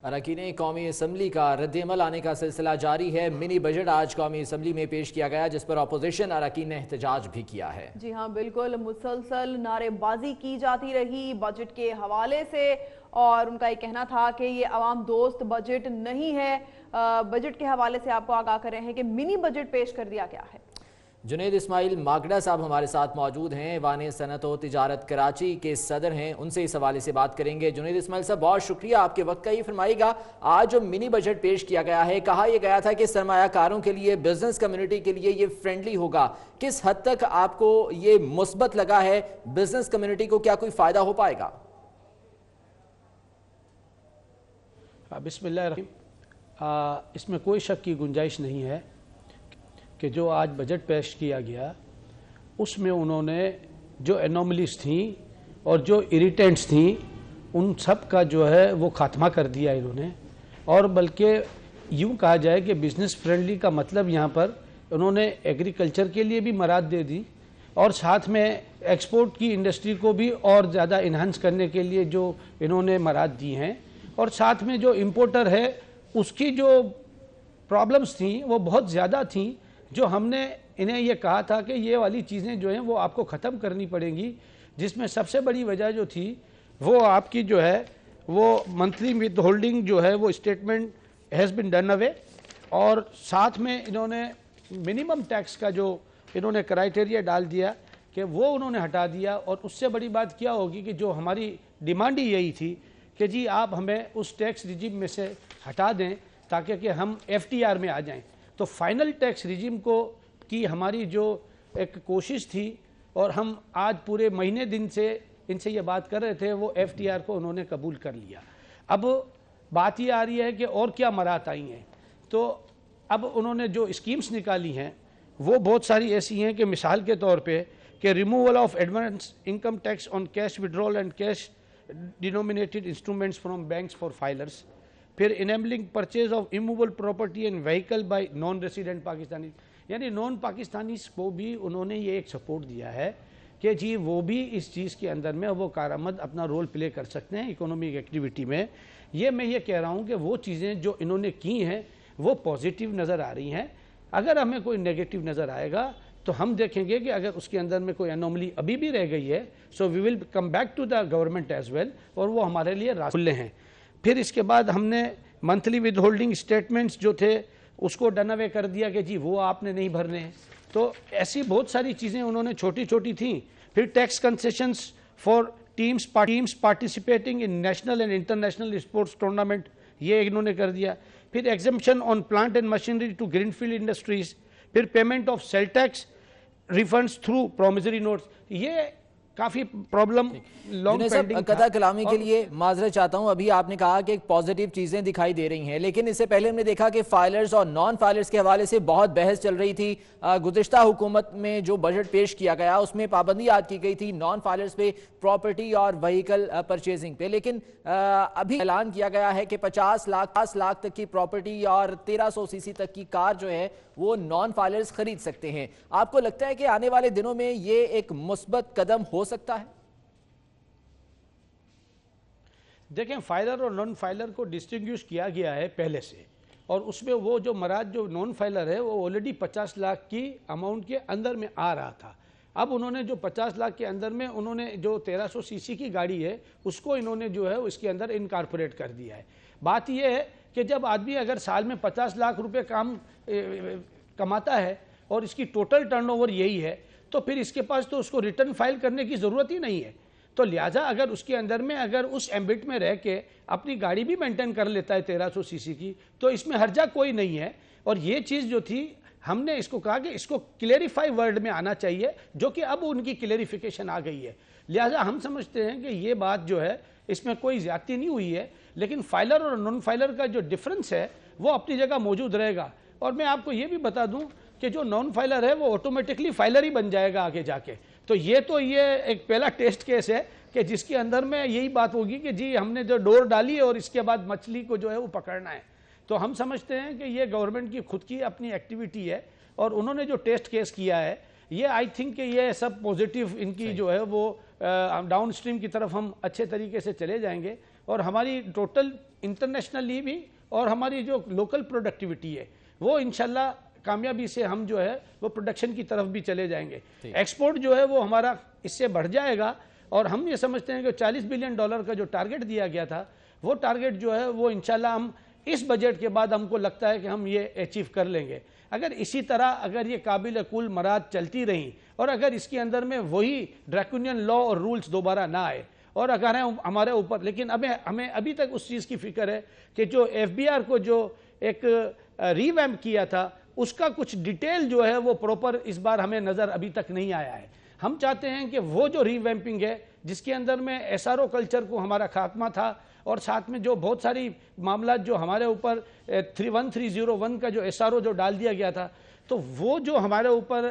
अरकान कौमी असम्बली का रद्दअमल आने का सिलसिला जारी है। मिनी बजट आज कौमी असम्बली में पेश किया गया, जिस पर अपोजिशन अरकान ने एहतजाज भी किया है। जी हाँ, बिल्कुल मुसलसल नारेबाजी की जाती रही बजट के हवाले से, और उनका ये कहना था कि ये अवाम दोस्त बजट नहीं है। बजट के हवाले से आपको आगाह कर रहे हैं कि मिनी बजट पेश कर दिया गया है। जुनैद इस्माइल मागड़ा साहब हमारे साथ मौजूद हैं, वाने सनत व तिजारत कराची के सदर हैं, उनसे इस हवाले से बात करेंगे। जुनैद इस्माइल साहब, बहुत शुक्रिया आपके वक्त का। ये फरमाइएगा, आज जो मिनी बजट पेश किया गया है, कहा यह गया था कि सरमायाकारों के लिए, बिजनेस कम्युनिटी के लिए ये फ्रेंडली होगा। किस हद तक आपको ये मुस्बत लगा है? बिजनेस कम्युनिटी को क्या कोई फ़ायदा हो पाएगा? बिस्मिल्लाह, इसमें कोई शक की गुंजाइश नहीं है कि जो आज बजट पेश किया गया उसमें उन्होंने जो एनोमलीज थी और जो इरिटेंट्स थी उन सब का जो है वो खात्मा कर दिया इन्होंने। और बल्कि यूँ कहा जाए कि बिज़नेस फ्रेंडली का मतलब यहाँ पर उन्होंने एग्रीकल्चर के लिए भी मराद दे दी, और साथ में एक्सपोर्ट की इंडस्ट्री को भी और ज़्यादा इन्हांस करने के लिए जो इन्होंने मराद दी हैं। और साथ में जो इम्पोर्टर है उसकी जो प्रॉब्लम्स थी वो बहुत ज़्यादा थी, जो हमने इन्हें ये कहा था कि ये वाली चीज़ें जो हैं वो आपको ख़त्म करनी पड़ेंगी। जिसमें सबसे बड़ी वजह जो थी वो आपकी जो है वो मंथली विद होल्डिंग जो है वो statement has been done away, और साथ में इन्होंने मिनिमम टैक्स का जो इन्होंने क्राइटेरिया डाल दिया कि वो उन्होंने हटा दिया। और उससे बड़ी बात क्या होगी कि जो हमारी डिमांड ही यही थी कि जी आप हमें उस टैक्स रिजीम में से हटा दें ताकि कि हम FTR में आ जाएं। तो फाइनल टैक्स रिजीम को की हमारी जो एक कोशिश थी, और हम आज पूरे महीने दिन से इनसे ये बात कर रहे थे, वो FTR को उन्होंने कबूल कर लिया। अब बात ये आ रही है कि और क्या मराहत आई हैं। तो अब उन्होंने जो स्कीम्स निकाली हैं वो बहुत सारी ऐसी हैं कि मिसाल के तौर पे कि removal of advance income tax on cash withdrawal and cash denominated instruments from banks for filers, फिर enabling purchase of immovable property and vehicle by non resident Pakistani, यानी नॉन पाकिस्तानीज को भी उन्होंने ये एक सपोर्ट दिया है कि जी वो भी इस चीज़ के अंदर में वो कारआमद अपना रोल प्ले कर सकते हैं इकोनॉमिक एक्टिविटी में। ये मैं ये कह रहा हूँ कि वो चीज़ें जो इन्होंने की हैं वो पॉजिटिव नज़र आ रही हैं। अगर हमें कोई नेगेटिव नज़र आएगा तो हम देखेंगे कि अगर उसके अंदर में कोई एनोमली अभी भी रह गई है, so we will come back to the government as well, और वो हमारे लिए खुले हैं। फिर इसके बाद हमने मंथली विद होल्डिंग स्टेटमेंट्स जो थे उसको डन अवे कर दिया कि जी वो आपने नहीं भरने हैं। तो ऐसी बहुत सारी चीज़ें उन्होंने छोटी छोटी थी। फिर tax concessions for teams participating in national and international sports tournament, ये इन्होंने कर दिया। फिर exemption on plant and machinery to greenfield industries, फिर payment of sale tax refunds through promissory notes. ये काफ़ी प्रॉब्लम लॉन्ग पेंडिंग कथा कलामी के लिए माजरत चाहता हूं। अभी आपने कहा कि पॉजिटिव चीज़ें दिखाई दे रही हैं, लेकिन इससे पहले हमने देखा कि फाइलर्स और नॉन फाइलर्स के हवाले से बहुत बहस चल रही थी। गुज़िश्ता हुकूमत में जो बजट पेश किया गया उसमें पाबंदी आयद की गई थी नॉन फाइलर्स पे, प्रॉपर्टी और व्हीकल परचेजिंग पे, लेकिन अभी ऐलान किया गया है कि 50 लाख तक की प्रॉपर्टी और 1300 सीसी तक की कार जो है वो नॉन फाइलर्स खरीद सकते हैं। आपको लगता है कि आने वाले दिनों में ये एक मुस्बत कदम हो सकता है? देखें, फाइलर और नॉन फाइलर को डिस्टिंग्विश किया गया है पहले से, और उसमें वो जो मराद जो नॉन फाइलर है वो ऑलरेडी 50 लाख की अमाउंट के अंदर में आ रहा था। अब उन्होंने जो 50 लाख के अंदर में उन्होंने जो 1300 सीसी की गाड़ी है उसको इन्होंने जो है इसके अंदर इनकॉर्पोरेट कर दिया है। बात यह है कि जब आदमी अगर साल में 50 लाख रुपए कमाता है और इसकी टोटल टर्नओवर यही है, तो फिर इसके पास तो उसको रिटर्न फाइल करने की ज़रूरत ही नहीं है। तो लिहाजा अगर उसके अंदर में अगर उस एम्बिट में रह के अपनी गाड़ी भी मेंटेन कर लेता है 1300 सीसी की, तो इसमें हर्जा कोई नहीं है। और ये चीज़ जो थी हमने इसको कहा कि इसको क्लेरिफाई वर्ड में आना चाहिए, जो कि अब उनकी क्लेरिफिकेशन आ गई है। लिहाजा हम समझते हैं कि ये बात जो है इसमें कोई ज़्यादती नहीं हुई है, लेकिन फाइलर और नॉन फाइलर का जो डिफरेंस है वो अपनी जगह मौजूद रहेगा। और मैं आपको ये भी बता दूं कि जो नॉन फाइलर है वो ऑटोमेटिकली फाइलर ही बन जाएगा आगे जाके। तो ये एक पहला टेस्ट केस है कि जिसके अंदर में यही बात होगी कि जी हमने जो डोर डाली है और इसके बाद मछली को जो है वो पकड़ना है। तो हम समझते हैं कि ये गवर्नमेंट की खुद की अपनी एक्टिविटी है, और उन्होंने जो टेस्ट केस किया है ये आई थिंक कि ये सब पॉजिटिव इनकी जो है वो डाउन स्ट्रीम की तरफ हम अच्छे तरीके से चले जाएंगे, और हमारी टोटल انٹرنیشنلی بھی اور ہماری جو لوکل پروڈکٹیوٹی ہے وہ انشاءاللہ کامیابی سے ہم جو ہے وہ پروڈکشن کی طرف بھی چلے جائیں گے. ایکسپورٹ جو ہے وہ ہمارا اس سے بڑھ جائے گا اور ہم یہ سمجھتے ہیں کہ $40 بلین کا جو ٹارگٹ دیا گیا تھا وہ ٹارگٹ جو ہے وہ انشاءاللہ ہم اس بجٹ کے بعد ہم کو لگتا ہے کہ ہم یہ اچیو کر لیں گے. اگر اسی طرح اگر یہ قابل قبول مراد چلتی رہیں اور اگر اس کے اندر میں وہی ڈریکونین لا اور رولز دوبارہ نہ آئے اور اگر ہمارے اوپر، لیکن ہمیں ابھی تک اس چیز کی فکر ہے کہ جو FBR کو جو ایک ریویمپ کیا تھا اس کا کچھ ڈیٹیل جو ہے وہ پروپر اس بار ہمیں نظر ابھی تک نہیں آیا ہے. ہم چاہتے ہیں کہ وہ جو ریویمپنگ ہے جس کے اندر میں SRO کلچر کو ہمارا خاتمہ تھا اور ساتھ میں جو بہت ساری معاملات جو ہمارے اوپر 1301 کا جو SRO جو ڈال دیا گیا تھا، تو وہ جو ہمارے اوپر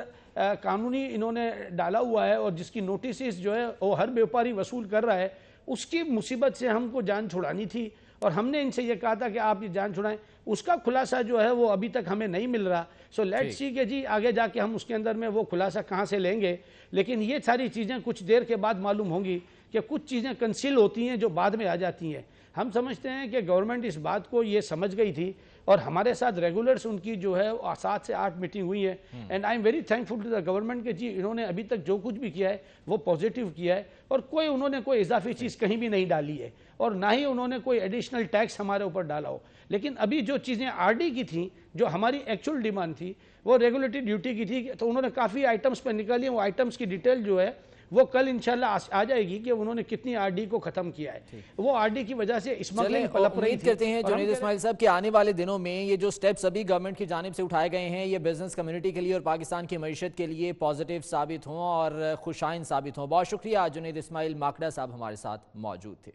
قانونی انہوں نے ڈالا ہوا ہے اور جس کی نوٹسز جو ہے وہ ہر بیوپاری وصول کر رہا ہے، اس کی مصیبت سے ہم کو جان چھڑانی تھی اور ہم نے ان سے یہ کہا تھا کہ آپ یہ جان چھڑائیں. اس کا خلاصہ جو ہے وہ ابھی تک ہمیں نہیں مل رہا. سو لیٹ سی کہ جی آگے جا کے ہم اس کے اندر میں وہ خلاصہ کہاں سے لیں گے. لیکن یہ ساری چیزیں کچھ دیر کے بعد معلوم ہوں گی کہ کچھ چیزیں کنسیل ہوتی ہیں جو بعد میں آ جاتی ہیں. ہم سمجھتے ہیں کہ گورنمنٹ اس بات کو یہ سمجھ گئی تھی اور ہمارے ساتھ ریگولرز ان کی جو ہے 7 سے 8 میٹنگ ہوئی ہے. And I am very thankful to the government کہ جی انہوں نے ابھی تک جو کچھ بھی کیا ہے وہ پازیٹیو کیا ہے اور انہوں نے کوئی اضافی چیز کہیں بھی نہیں ڈالی ہے اور نہ ہی انہوں نے کوئی ایڈیشنل ٹیکس ہمارے اوپر ڈالا ہو. لیکن ابھی جو چیزیں RD کی تھیں جو ہماری ایکچول ڈیمانڈ تھی وہ ریگولیٹری ڈیوٹی کی تھی، تو انہوں نے کافی آئٹمز پہ نکالی. وہ آئٹمز کی ڈیٹیل جو ہے وہ کل انشاءاللہ آ جائے گی کہ انہوں نے کتنی RD کو ختم کیا ہے. وہ RD کی وجہ سے اسمگلنگ پلپ رہی امید کرتے ہیں جنید اسماعیل صاحب کہ آنے والے دنوں میں یہ جو سٹیپس ابھی گورنمنٹ کی جانب سے اٹھائے گئے ہیں یہ بزنس کمیونٹی کے لیے اور پاکستان کی معیشت کے لیے پازیٹیو ثابت ہوں اور خوشائن ثابت ہوں. بہت شکریہ جنید اسماعیل ماکڑا صاحب ہمارے ساتھ موجود تھے.